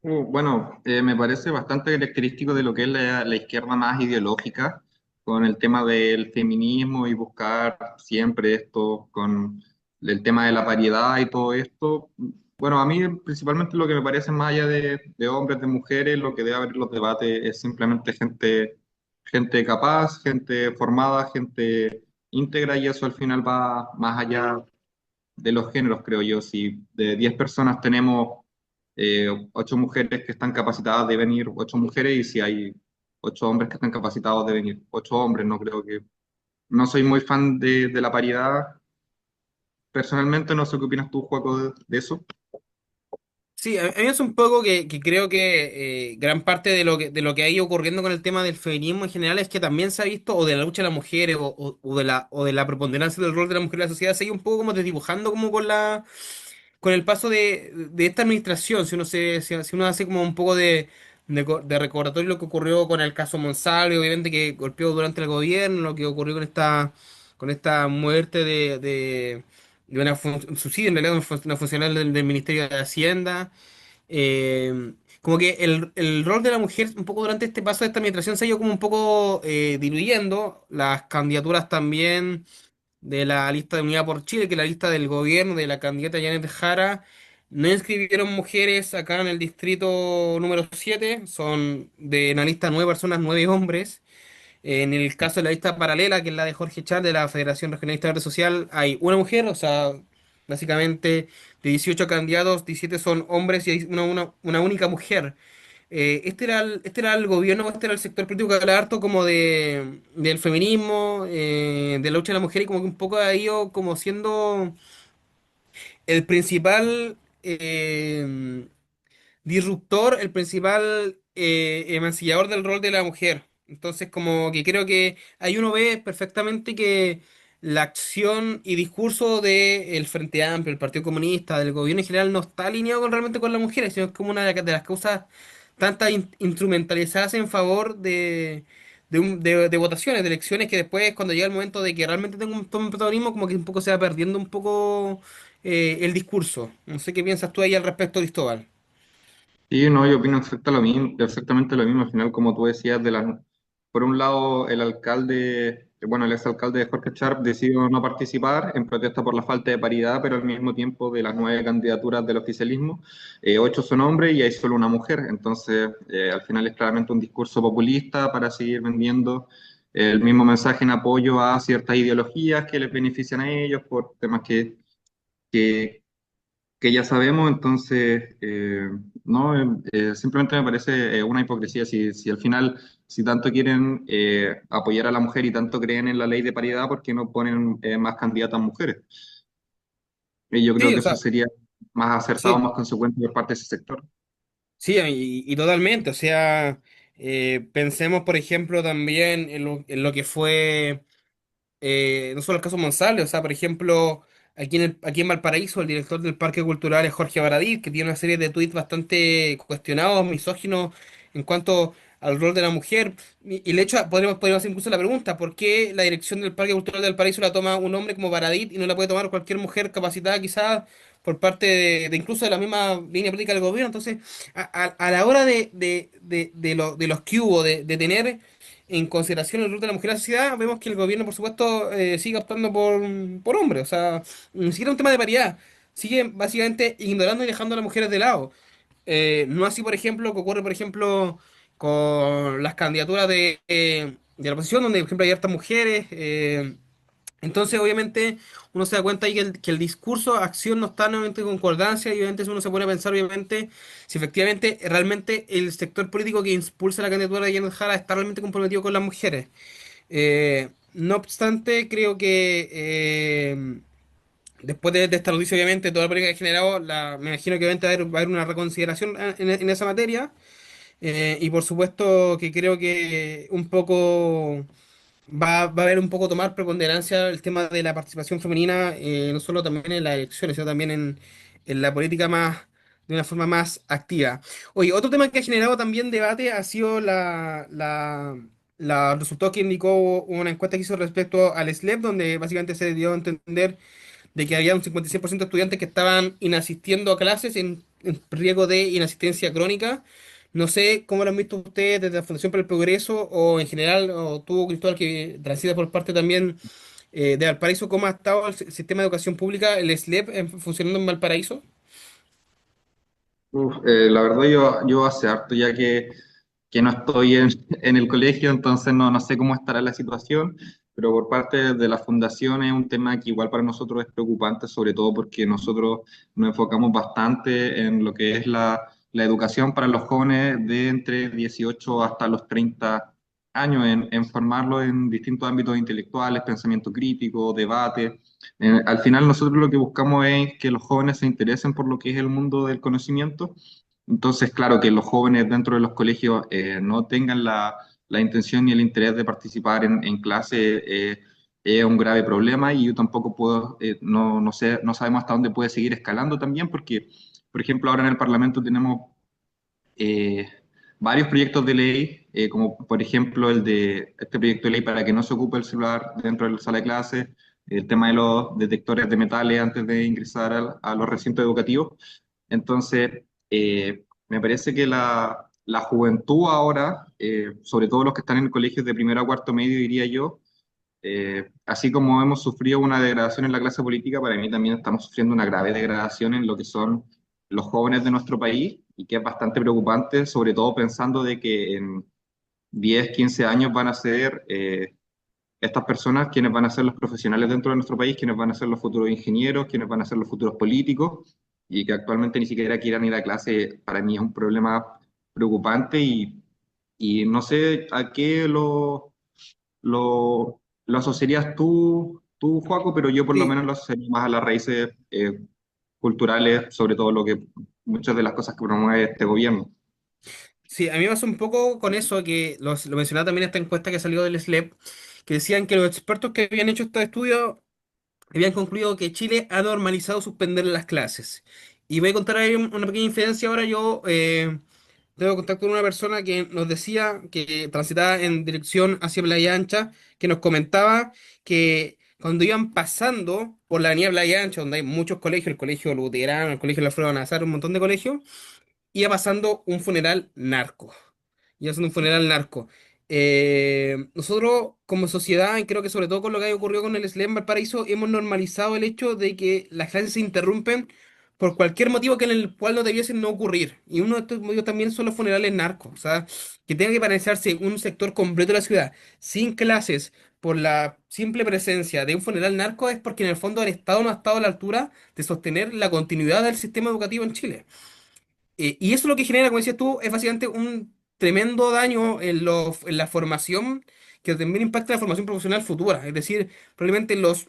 Speaker 2: Bueno, me parece bastante característico de lo que es la izquierda más ideológica, con el tema del feminismo y buscar siempre esto, con el tema de la paridad y todo esto. Bueno, a mí principalmente lo que me parece más allá de hombres, de mujeres, lo que debe haber en los debates es simplemente gente capaz, gente formada, gente íntegra y eso al final va más allá de los géneros, creo yo. Si de 10 personas tenemos 8 mujeres que están capacitadas de venir 8 mujeres y si hay 8 hombres que están capacitados de venir 8 hombres, no creo que... No soy muy fan de la paridad. Personalmente, no sé qué opinas tú, Juaco, de eso.
Speaker 1: Sí, a mí es un poco que creo que gran parte de lo que ha ido ocurriendo con el tema del feminismo en general es que también se ha visto, o de la lucha de las mujeres, o de la preponderancia del rol de la mujer en la sociedad, se ha ido un poco como desdibujando como con el paso de esta administración. Si uno hace como un poco de recordatorio lo que ocurrió con el caso Monsalve, obviamente que golpeó durante el gobierno, lo que ocurrió con esta muerte de un suicidio, en realidad, una funcionaria del Ministerio de Hacienda. Como que el rol de la mujer un poco durante este paso de esta administración se ha ido como un poco diluyendo. Las candidaturas también de la lista de Unidad por Chile, que es la lista del gobierno de la candidata Janet Jara, no inscribieron mujeres acá en el distrito número 7, son de la lista 9 personas, 9 hombres. En el caso de la lista paralela, que es la de Jorge Char, de la Federación Regionalista Verde Social, hay una mujer, o sea, básicamente de 18 candidatos, 17 son hombres y hay una única mujer. Este era el gobierno, este era el sector político que hablaba harto como del feminismo, de la lucha de la mujer y como que un poco ha ido como siendo el principal disruptor, el principal emancipador del rol de la mujer. Entonces, como que creo que ahí uno ve perfectamente que la acción y discurso del Frente Amplio, el Partido Comunista, del gobierno en general, no está alineado realmente con las mujeres, sino es como una de las causas tantas instrumentalizadas en favor de votaciones, de elecciones, que después, cuando llega el momento de que realmente tome un protagonismo, como que un poco se va perdiendo un poco el discurso. No sé qué piensas tú ahí al respecto, Cristóbal.
Speaker 2: Sí, no, yo opino exactamente lo mismo. Al final, como tú decías, por un lado, el alcalde, bueno, el exalcalde de Jorge Sharp decidió no participar en protesta por la falta de paridad, pero al mismo tiempo de las 9 candidaturas del oficialismo, 8 son hombres y hay solo una mujer. Entonces, al final es claramente un discurso populista para seguir vendiendo el mismo mensaje en apoyo a ciertas ideologías que les benefician a ellos por temas que que ya sabemos, entonces, no, simplemente me parece una hipocresía. Si al final, si tanto quieren apoyar a la mujer y tanto creen en la ley de paridad, ¿por qué no ponen más candidatas mujeres? Y yo creo
Speaker 1: Sí,
Speaker 2: que
Speaker 1: o
Speaker 2: eso
Speaker 1: sea,
Speaker 2: sería más acertado,
Speaker 1: sí,
Speaker 2: más consecuente por parte de ese sector.
Speaker 1: sí, y totalmente. O sea, pensemos, por ejemplo, también en lo que fue no solo el caso Monsalve, o sea, por ejemplo, aquí en Valparaíso, el director del Parque Cultural es Jorge Baradit, que tiene una serie de tweets bastante cuestionados, misóginos, en cuanto al rol de la mujer. Y el hecho, podríamos hacer incluso la pregunta, ¿por qué la dirección del Parque Cultural del Paraíso la toma un hombre como Baradit y no la puede tomar cualquier mujer capacitada quizás por parte de incluso de la misma línea política del gobierno? Entonces, a la hora de los que hubo, de tener en consideración el rol de la mujer en la sociedad, vemos que el gobierno, por supuesto, sigue optando por hombres. O sea, ni siquiera un tema de paridad. Sigue básicamente ignorando y dejando a las mujeres de lado. No así, por ejemplo, que ocurre, por ejemplo, con las candidaturas de la oposición, donde, por ejemplo, hay hartas mujeres. Entonces, obviamente, uno se da cuenta ahí que el discurso, acción no está nuevamente en concordancia y obviamente uno se pone a pensar, obviamente, si efectivamente, realmente el sector político que impulsa la candidatura de Janet Jara está realmente comprometido con las mujeres. No obstante, creo que después de esta noticia, obviamente, toda la polémica que ha generado, me imagino que obviamente va a haber una reconsideración en esa materia. Y por supuesto que creo que un poco va a haber un poco tomar preponderancia el tema de la participación femenina, no solo también en las elecciones, sino también en la política más, de una forma más activa. Oye, otro tema que ha generado también debate ha sido los resultados que indicó una encuesta que hizo respecto al SLEP, donde básicamente se dio a entender de que había un 56% de estudiantes que estaban inasistiendo a clases en riesgo de inasistencia crónica. No sé cómo lo han visto ustedes desde la Fundación para el Progreso o en general, o tú, Cristóbal, que transita por parte también de Valparaíso, ¿cómo ha estado el sistema de educación pública, el SLEP, funcionando en Valparaíso?
Speaker 2: La verdad yo hace harto ya que no estoy en el colegio, entonces no sé cómo estará la situación, pero por parte de la fundación es un tema que igual para nosotros es preocupante, sobre todo porque nosotros nos enfocamos bastante en lo que es la educación para los jóvenes de entre 18 hasta los 30 años, en formarlos en distintos ámbitos intelectuales, pensamiento crítico, debate. Al final nosotros lo que buscamos es que los jóvenes se interesen por lo que es el mundo del conocimiento. Entonces, claro, que los jóvenes dentro de los colegios no tengan la intención ni el interés de participar en clase es un grave problema y yo tampoco puedo, no sé, no sabemos hasta dónde puede seguir escalando también porque, por ejemplo, ahora en el Parlamento tenemos eh, varios proyectos de ley, como por ejemplo el de este proyecto de ley para que no se ocupe el celular dentro de la sala de clase, el tema de los detectores de metales antes de ingresar a los recintos educativos. Entonces, me parece que la juventud ahora, sobre todo los que están en colegios de primero a cuarto medio, diría yo, así como hemos sufrido una degradación en la clase política, para mí también estamos sufriendo una grave degradación en lo que son los jóvenes de nuestro país y que es bastante preocupante, sobre todo pensando de que en 10 15 años van a ser estas personas quienes van a ser los profesionales dentro de nuestro país, quienes van a ser los futuros ingenieros, quienes van a ser los futuros políticos y que actualmente ni siquiera quieran ir a clase, para mí es un problema preocupante y no sé a qué lo asociarías tú, Joaco, pero yo por lo
Speaker 1: Sí,
Speaker 2: menos lo asociaría más a las raíces culturales, sobre todo lo que muchas de las cosas que promueve este gobierno.
Speaker 1: sí, a mí me pasa un poco con eso, que lo mencionaba también esta encuesta que salió del SLEP, que decían que los expertos que habían hecho este estudio habían concluido que Chile ha normalizado suspender las clases. Y voy a contar ahí una pequeña infidencia. Ahora yo tengo contacto con una persona que nos decía que transitaba en dirección hacia Playa Ancha, que nos comentaba que cuando iban pasando por la avenida Playa Ancha, donde hay muchos colegios, el colegio Luterano, el colegio La Flor de Nazar, un montón de colegios, iba pasando un funeral narco. Iba pasando un funeral narco. Nosotros, como sociedad, y creo que sobre todo con lo que ha ocurrido con el SLM Valparaíso, hemos normalizado el hecho de que las clases se interrumpen por cualquier motivo que en el cual no debiesen no ocurrir. Y uno de estos motivos también son los funerales narcos. O sea, que tenga que paralizarse un sector completo de la ciudad sin clases por la simple presencia de un funeral narco es porque en el fondo el Estado no ha estado a la altura de sostener la continuidad del sistema educativo en Chile. Y eso lo que genera, como decías tú, es básicamente un tremendo daño en la formación, que también impacta la formación profesional futura. Es decir, probablemente los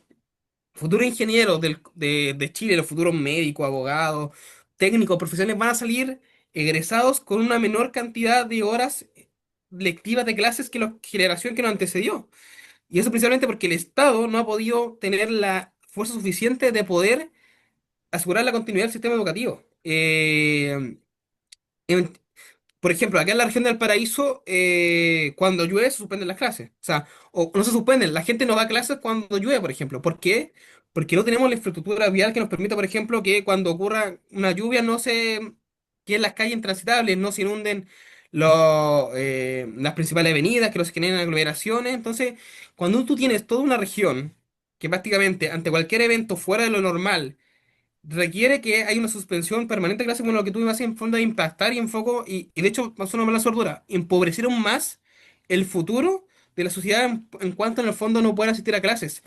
Speaker 1: futuros ingenieros de Chile, los futuros médicos, abogados, técnicos, profesionales, van a salir egresados con una menor cantidad de horas lectivas de clases que la generación que nos antecedió. Y eso principalmente porque el Estado no ha podido tener la fuerza suficiente de poder asegurar la continuidad del sistema educativo. por ejemplo, acá en la región del Paraíso, cuando llueve se suspenden las clases. O sea, o no se suspenden, la gente no va a clases cuando llueve, por ejemplo. ¿Por qué? Porque no tenemos la infraestructura vial que nos permita, por ejemplo, que cuando ocurra una lluvia no se queden las calles intransitables, no se inunden las principales avenidas, que no se generen aglomeraciones. Entonces, cuando tú tienes toda una región que prácticamente ante cualquier evento fuera de lo normal requiere que haya una suspensión permanente de clase, bueno, lo que tú me haces en fondo de impactar y enfoco, y de hecho pasó una mala sordura, empobrecer aún más el futuro de la sociedad en cuanto en el fondo no puedan asistir a clases.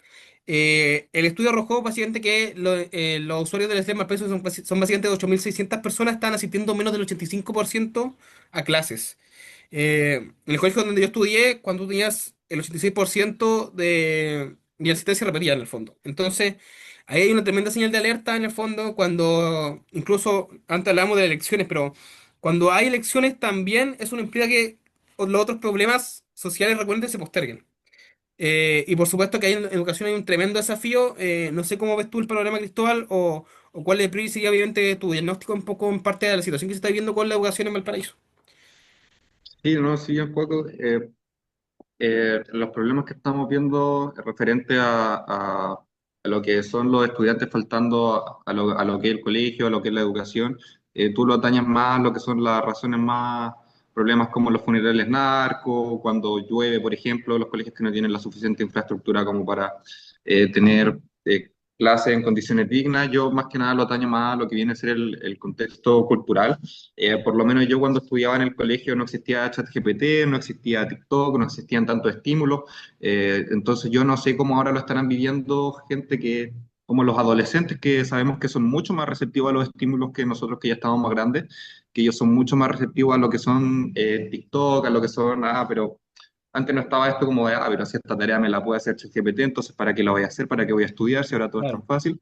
Speaker 1: El estudio arrojó básicamente que los usuarios del SLEM Malpaso son básicamente 8.600 personas, están asistiendo menos del 85% a clases. En el colegio donde yo estudié, cuando tú tenías el 86% de asistencia repetida en el fondo. Entonces, ahí hay una tremenda señal de alerta en el fondo, cuando incluso antes hablábamos de elecciones, pero cuando hay elecciones también eso no implica que los otros problemas sociales recurrentes se posterguen. Y por supuesto que hay en educación hay un tremendo desafío. No sé cómo ves tú el panorama, Cristóbal, o cuál de Pri sería obviamente tu diagnóstico un poco en parte de la situación que se está viviendo con la educación en Valparaíso.
Speaker 2: Sí, no, sí, un poco. Los problemas que estamos viendo referente a lo que son los estudiantes faltando a lo que es el colegio, a lo que es la educación, tú lo atañas más a lo que son las razones más, problemas como los funerales narcos, cuando llueve, por ejemplo, los colegios que no tienen la suficiente infraestructura como para tener clases en condiciones dignas. Yo más que nada lo ataño más a lo que viene a ser el contexto cultural. Por lo menos yo cuando estudiaba en el colegio no existía ChatGPT, no existía TikTok, no existían tantos estímulos. Entonces yo no sé cómo ahora lo estarán viviendo gente que, como los adolescentes, que sabemos que son mucho más receptivos a los estímulos que nosotros que ya estamos más grandes, que ellos son mucho más receptivos a lo que son TikTok, a lo que son, pero antes no estaba esto como de, pero si esta tarea me la puede hacer ChatGPT, entonces ¿para qué la voy a hacer? ¿Para qué voy a estudiar si ahora todo es tan
Speaker 1: Claro.
Speaker 2: fácil?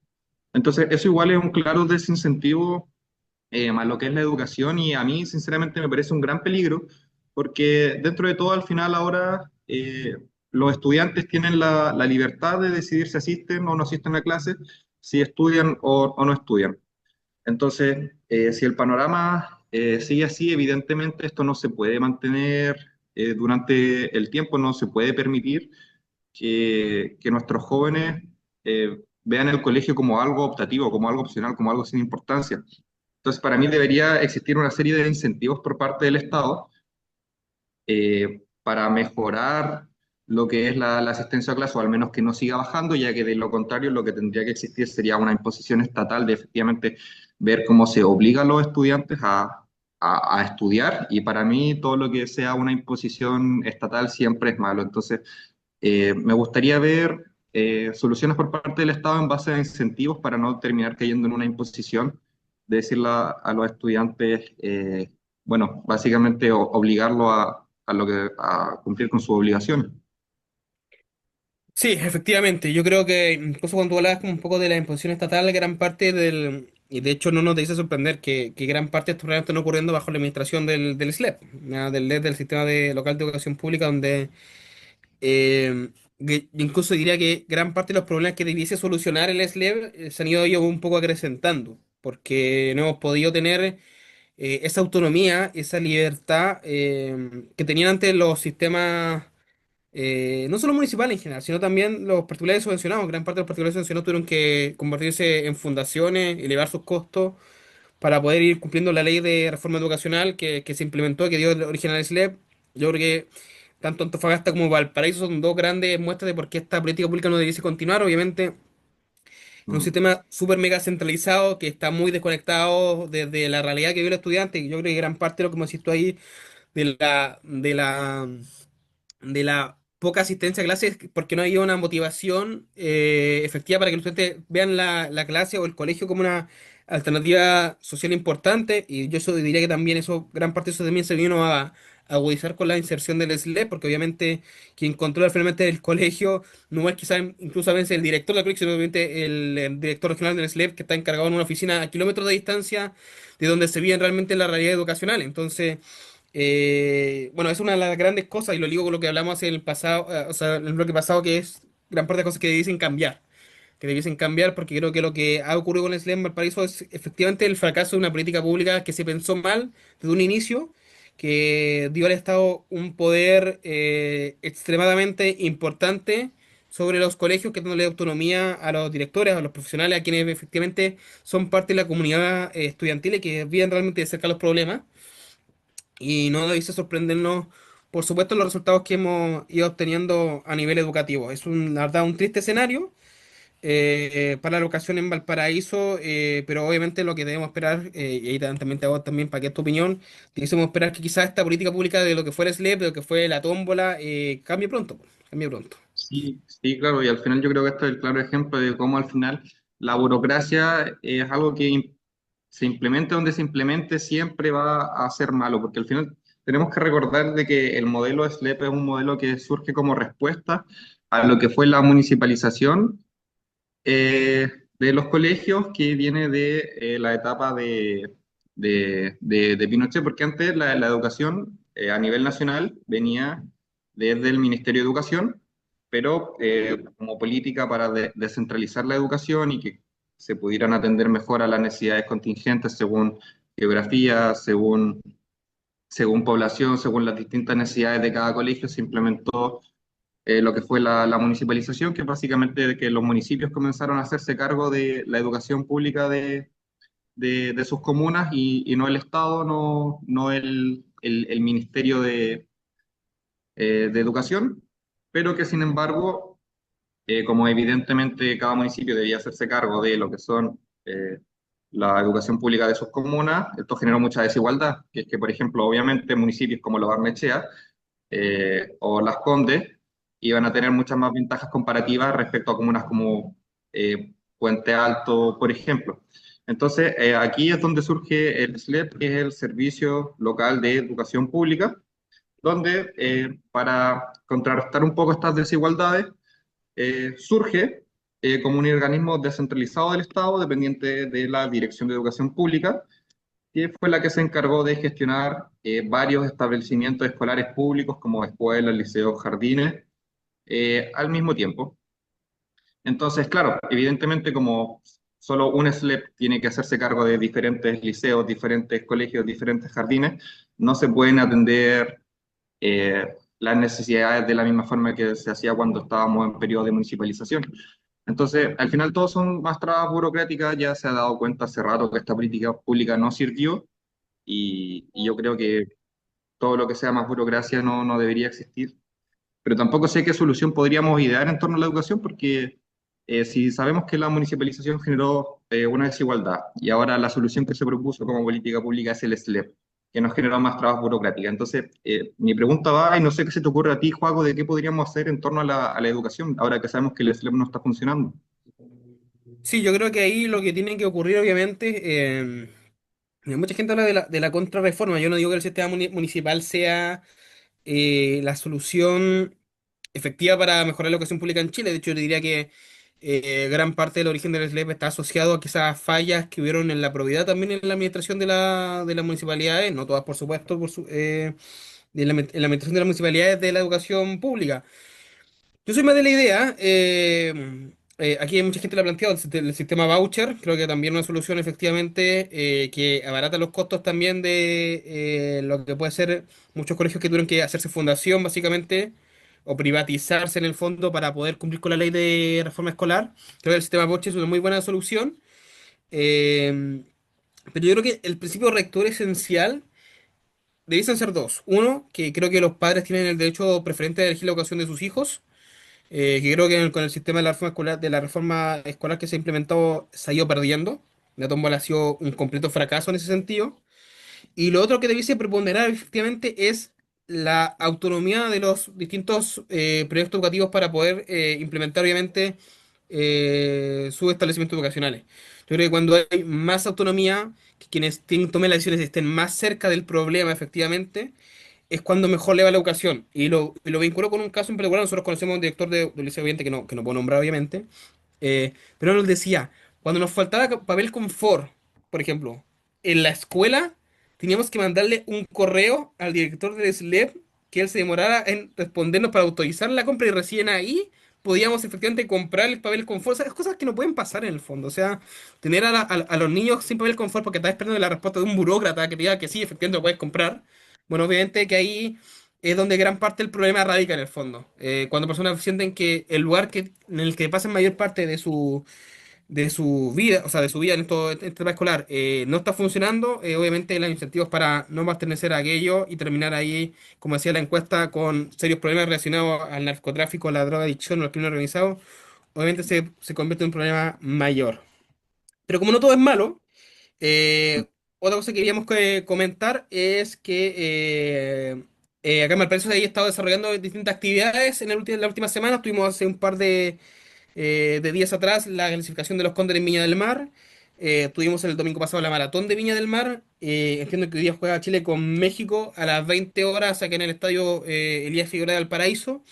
Speaker 2: Entonces eso igual es un claro desincentivo más lo que es la educación y a mí sinceramente me parece un gran peligro porque dentro de todo al final ahora los estudiantes tienen la libertad de decidir si asisten o no asisten a clases, si estudian o no estudian. Entonces, si el panorama sigue así, evidentemente esto no se puede mantener durante el tiempo, no se puede permitir que nuestros jóvenes vean el colegio como algo optativo, como algo opcional, como algo sin importancia. Entonces, para mí debería existir una serie de incentivos por parte del Estado para mejorar lo que es la asistencia a clase, o al menos que no siga bajando, ya que de lo contrario lo que tendría que existir sería una imposición estatal de efectivamente ver cómo se obliga a los estudiantes a estudiar, y para mí todo lo que sea una imposición estatal siempre es malo. Entonces, me gustaría ver soluciones por parte del Estado en base a incentivos para no terminar cayendo en una imposición de decirle a los estudiantes, bueno, básicamente obligarlo a lo que, a cumplir con sus obligaciones.
Speaker 1: Sí, efectivamente. Yo creo que incluso cuando tú hablabas como un poco de la imposición estatal, gran parte y de hecho no nos dice sorprender que gran parte de estos problemas están ocurriendo bajo la administración del SLEP, ¿ya? Del LED, del Sistema Local de Educación Pública, donde incluso diría que gran parte de los problemas que debiese solucionar el SLEP se han ido ellos un poco acrecentando, porque no hemos podido tener esa autonomía, esa libertad que tenían antes los sistemas no solo municipales en general, sino también los particulares subvencionados. Gran parte de los particulares subvencionados tuvieron que convertirse en fundaciones, elevar sus costos para poder ir cumpliendo la ley de reforma educacional que se implementó, que dio origen al SLEP. Yo creo que tanto Antofagasta como Valparaíso son dos grandes muestras de por qué esta política pública no debiese continuar. Obviamente, es un
Speaker 2: Mm.
Speaker 1: sistema súper mega centralizado que está muy desconectado desde la realidad que vive el estudiante. Y yo creo que gran parte de lo que hemos visto ahí de la poca asistencia a clases porque no había una motivación efectiva para que los estudiantes vean la clase o el colegio como una alternativa social importante. Y yo eso diría que también eso, gran parte de eso también se vino a agudizar con la inserción del SLEP, porque obviamente quien controla finalmente el colegio no es quizá incluso a veces el director del colegio, sino obviamente el director regional del SLEP que está encargado en una oficina a kilómetros de distancia de donde se vive realmente la realidad educacional. Entonces, bueno, es una de las grandes cosas, y lo digo con lo que hablamos en el pasado, o sea, en el bloque pasado, que es gran parte de las cosas que debiesen cambiar, porque creo que lo que ha ocurrido con el SLEM Valparaíso es efectivamente el fracaso de una política pública que se pensó mal desde un inicio, que dio al Estado un poder extremadamente importante sobre los colegios, que dándole autonomía a los directores, a los profesionales, a quienes efectivamente son parte de la comunidad estudiantil y que viven realmente de cerca los problemas. Y no debiese sorprendernos, por supuesto, los resultados que hemos ido obteniendo a nivel educativo. Es la verdad un triste escenario para la educación en Valparaíso, pero obviamente lo que debemos esperar, y ahí también te hago también para que es tu opinión, debemos esperar que quizás esta política pública de lo que fue el SLEP, de lo que fue la tómbola, cambie pronto, cambie pronto.
Speaker 2: Sí, sí, claro, y al final yo creo que esto es el claro ejemplo de cómo al final la burocracia es algo que se implemente donde se implemente siempre va a ser malo, porque al final tenemos que recordar de que el modelo SLEP es un modelo que surge como respuesta a lo que fue la municipalización eh, de los colegios, que viene de la etapa de Pinochet, porque antes la educación a nivel nacional venía desde el Ministerio de Educación, pero como política para descentralizar la educación y que se pudieran atender mejor a las necesidades contingentes según geografía, según población, según las distintas necesidades de cada colegio, se implementó lo que fue la municipalización, que es básicamente de que los municipios comenzaron a hacerse cargo de la educación pública de sus comunas y no el Estado, no el Ministerio de Educación, pero que sin embargo, como evidentemente cada municipio debía hacerse cargo de lo que son la educación pública de sus comunas, esto generó mucha desigualdad, que es que, por ejemplo, obviamente municipios como Lo Barnechea o Las Condes iban a tener muchas más ventajas comparativas respecto a comunas como Puente Alto, por ejemplo. Entonces, aquí es donde surge el SLEP, que es el Servicio Local de Educación Pública, donde para contrarrestar un poco estas desigualdades, surge como un organismo descentralizado del Estado, dependiente de la Dirección de Educación Pública, que fue la que se encargó de gestionar varios establecimientos escolares públicos como escuelas, liceos, jardines, al mismo tiempo. Entonces, claro, evidentemente como solo un SLEP tiene que hacerse cargo de diferentes liceos, diferentes colegios, diferentes jardines, no se pueden atender las necesidades de la misma forma que se hacía cuando estábamos en periodo de municipalización. Entonces, al final todos son más trabas burocráticas, ya se ha dado cuenta hace rato que esta política pública no sirvió y yo creo que todo lo que sea más burocracia no debería existir. Pero tampoco sé qué solución podríamos idear en torno a la educación, porque si sabemos que la municipalización generó una desigualdad y ahora la solución que se propuso como política pública es el SLEP, que nos generó más trabas burocráticas. Entonces, mi pregunta va, y no sé qué se te ocurre a ti, Juaco, de qué podríamos hacer en torno a la educación, ahora que sabemos que el SLEP no está funcionando.
Speaker 1: Sí, yo creo que ahí lo que tiene que ocurrir, obviamente, mucha gente habla de la contrarreforma. Yo no digo que el sistema municipal sea la solución efectiva para mejorar la educación pública en Chile. De hecho, yo diría que gran parte del origen del SLEP está asociado a que esas fallas que hubieron en la probidad también en la administración de las municipalidades, no todas por supuesto, en la administración de las municipalidades de la educación pública. Yo soy más de la idea, aquí hay mucha gente lo ha planteado, el sistema voucher, creo que también una solución efectivamente que abarata los costos también de lo que puede ser muchos colegios que tuvieron que hacerse fundación básicamente o privatizarse en el fondo para poder cumplir con la ley de reforma escolar. Creo que el sistema voucher es una muy buena solución, eh, pero yo creo que el principio rector esencial debiesen ser dos. Uno, que creo que los padres tienen el derecho preferente de elegir la educación de sus hijos, que creo que con el sistema de la reforma escolar que se ha implementado se ha ido perdiendo. La tómbola ha sido un completo fracaso en ese sentido. Y lo otro que debiese preponderar efectivamente es la autonomía de los distintos proyectos educativos para poder implementar obviamente sus establecimientos educacionales. Yo creo que cuando hay más autonomía, que quienes tomen las decisiones estén más cerca del problema efectivamente, es cuando mejor le va la educación. Y lo vinculó con un caso en particular. Nosotros conocemos a un director del Liceo Oriente que no puedo nombrar, obviamente. Pero nos decía, cuando nos faltaba papel confort, por ejemplo, en la escuela, teníamos que mandarle un correo al director del SLEP que él se demorara en respondernos para autorizar la compra y recién ahí podíamos efectivamente comprar el papel confort. O sea, es cosas que no pueden pasar en el fondo. O sea, tener a los niños sin papel confort porque estás esperando la respuesta de un burócrata que te diga que sí, efectivamente lo puedes comprar Bueno, obviamente que ahí es donde gran parte del problema radica en el fondo. Cuando personas sienten que el lugar en el que pasan mayor parte de su vida, o sea, de su vida en este tema escolar, no está funcionando, obviamente los incentivos para no pertenecer a aquello y terminar ahí, como decía la encuesta, con serios problemas relacionados al narcotráfico, la drogadicción o el crimen organizado, obviamente se convierte en un problema mayor. Pero como no todo es malo, otra cosa que queríamos comentar es que acá en Valparaíso se ha estado desarrollando distintas actividades en la última semana. Tuvimos hace un par de días atrás la clasificación de los Cóndores en Viña del Mar. Tuvimos el domingo pasado la maratón de Viña del Mar. Entiendo que hoy día juega Chile con México a las 20 horas aquí en el estadio Elías Figueroa de Valparaíso.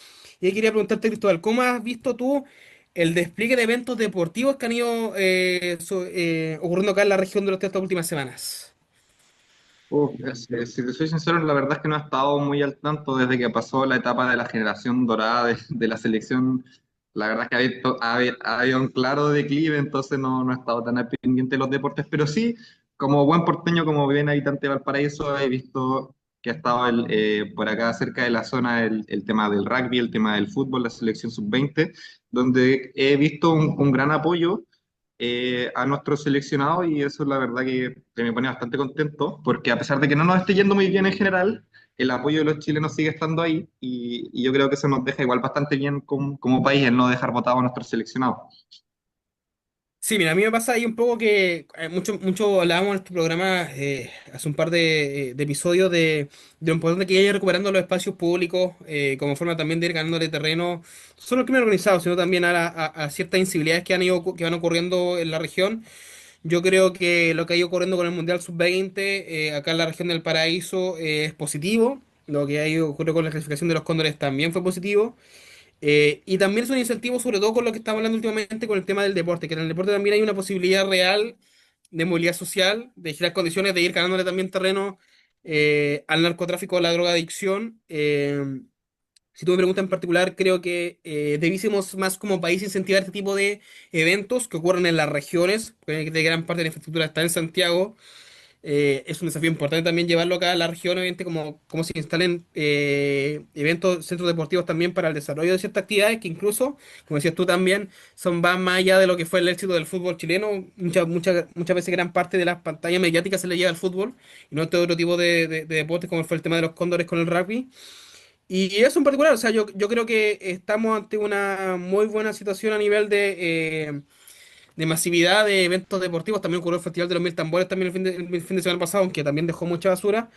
Speaker 1: Y ahí quería preguntarte, Cristóbal, ¿cómo has visto tú el despliegue de eventos deportivos que han ido ocurriendo acá en la región durante estas últimas semanas?
Speaker 2: Si te soy sincero, la verdad es que no he estado muy al tanto desde que pasó la etapa de la generación dorada de la selección. La verdad es que ha habido un claro declive, entonces no he estado tan al pendiente de los deportes, pero sí, como buen porteño, como bien habitante de Valparaíso, he visto que ha estado por acá cerca de la zona el tema del rugby, el tema del fútbol, la selección sub-20, donde he visto un gran apoyo a nuestro seleccionado y eso es la verdad que me pone bastante contento porque a pesar de que no nos esté yendo muy bien en general, el apoyo de los chilenos sigue estando ahí y yo creo que eso nos deja igual bastante bien como país el no dejar votado a nuestro seleccionado.
Speaker 1: Sí, mira, a mí me pasa ahí un poco que mucho hablábamos en este programa hace un par de episodios de lo importante que hay recuperando los espacios públicos como forma también de ir ganándole terreno, no solo al crimen organizado, sino también a ciertas incivilidades que van ocurriendo en la región. Yo creo que lo que ha ido ocurriendo con el Mundial Sub-20 acá en la región del Paraíso es positivo. Lo que ha ido ocurriendo con la clasificación de los Cóndores también fue positivo. Y también es un incentivo, sobre todo con lo que estamos hablando últimamente con el tema del deporte, que en el deporte también hay una posibilidad real de movilidad social, de generar condiciones de ir ganándole también terreno al narcotráfico, a la drogadicción. Si tú me preguntas en particular, creo que debiésemos más como país incentivar este tipo de eventos que ocurren en las regiones, porque de gran parte de la infraestructura está en Santiago. Es un desafío importante también llevarlo acá a la región, obviamente, como se instalen eventos, centros deportivos también para el desarrollo de ciertas actividades que incluso, como decías tú también, van más allá de lo que fue el éxito del fútbol chileno. Muchas veces gran parte de las pantallas mediáticas se le lleva al fútbol y no a este otro tipo de deportes como fue el tema de los cóndores con el rugby. Y eso en particular, o sea, yo creo que estamos ante una muy buena situación a nivel de masividad de eventos deportivos. También ocurrió el Festival de los Mil Tambores también el fin de semana pasado, aunque también dejó mucha basura.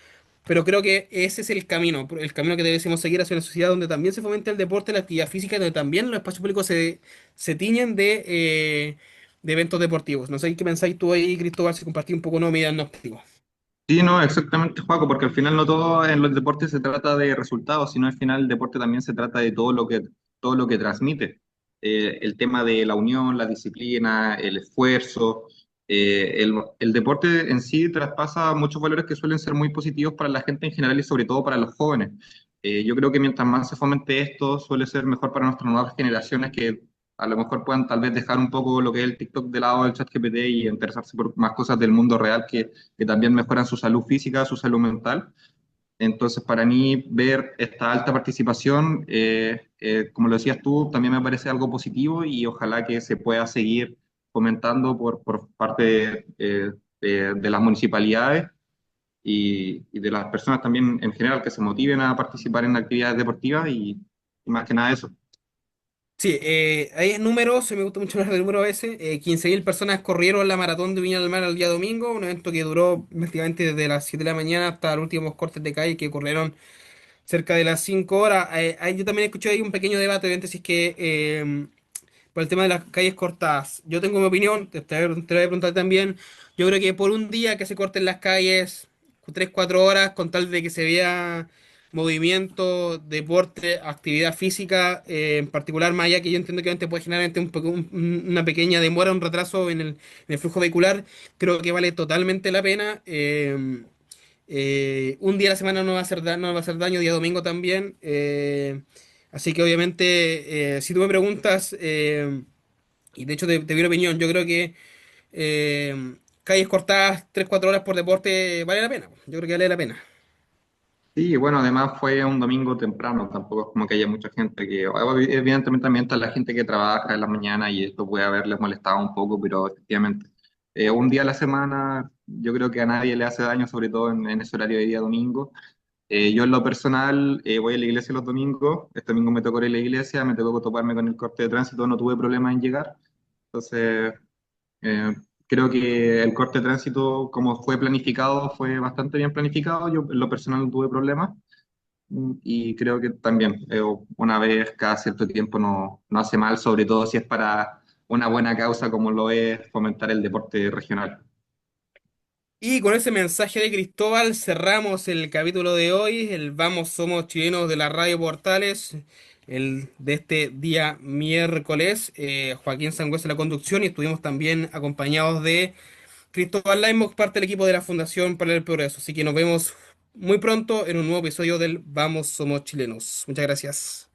Speaker 1: Pero creo que ese es el camino que debemos seguir hacia una sociedad donde también se fomente el deporte, la actividad física, donde también los espacios públicos se tiñen de eventos deportivos. No sé qué pensáis tú ahí, Cristóbal, si compartí un poco no mi diagnóstico.
Speaker 2: Sí, no, exactamente, Joaco, porque al final no todo en los deportes se trata de resultados, sino al final el deporte también se trata de todo lo que transmite. El tema de la unión, la disciplina, el esfuerzo. El deporte en sí traspasa muchos valores que suelen ser muy positivos para la gente en general y sobre todo para los jóvenes. Yo creo que mientras más se fomente esto, suele ser mejor para nuestras nuevas generaciones que a lo mejor puedan tal vez dejar un poco lo que es el TikTok de lado del chat GPT y interesarse por más cosas del mundo real que también mejoran su salud física, su salud mental. Entonces, para mí, ver esta alta participación, como lo decías tú, también me parece algo positivo y ojalá que se pueda seguir fomentando por parte de las municipalidades y de las personas también en general que se motiven a participar en actividades deportivas y más que nada eso.
Speaker 1: Sí, hay números, me gusta mucho hablar de números a veces. 15.000 personas corrieron la maratón de Viña del Mar el día domingo, un evento que duró prácticamente desde las 7 de la mañana hasta los últimos cortes de calle que ocurrieron cerca de las 5 horas. Yo también escuché ahí un pequeño debate, obviamente, si es que por el tema de las calles cortadas. Yo tengo mi opinión, te voy a preguntar también. Yo creo que por un día que se corten las calles, 3 4 horas, con tal de que se vea movimiento, deporte, actividad física, en particular, más allá que yo entiendo que obviamente puede generar una pequeña demora, un retraso en el flujo vehicular, creo que vale totalmente la pena. Un día a la semana no va a hacer, no va a hacer daño, día domingo también. Así que obviamente, si tú me preguntas, y de hecho te doy una opinión, yo creo que calles cortadas 3 4 horas por deporte vale la pena. Yo creo que vale la pena.
Speaker 2: Sí, bueno, además fue un domingo temprano, tampoco es como que haya mucha gente que, evidentemente también está la gente que trabaja en la mañana y esto puede haberles molestado un poco, pero efectivamente, un día a la semana yo creo que a nadie le hace daño, sobre todo en ese horario de día domingo. Yo en lo personal voy a la iglesia los domingos, este domingo me tocó ir a la iglesia, me tocó toparme con el corte de tránsito, no tuve problema en llegar, entonces eh, creo que el corte de tránsito como fue planificado, fue bastante bien planificado, yo en lo personal no tuve problemas. Y creo que también una vez cada cierto tiempo no hace mal, sobre todo si es para una buena causa como lo es fomentar el deporte regional.
Speaker 1: Y con ese mensaje de Cristóbal cerramos el capítulo de hoy, el Vamos Somos Chilenos de la Radio Portales, el de este día miércoles. Joaquín Sangüesa en la conducción y estuvimos también acompañados de Cristóbal Laimos, parte del equipo de la Fundación para el Progreso. Así que nos vemos muy pronto en un nuevo episodio del Vamos Somos Chilenos. Muchas gracias.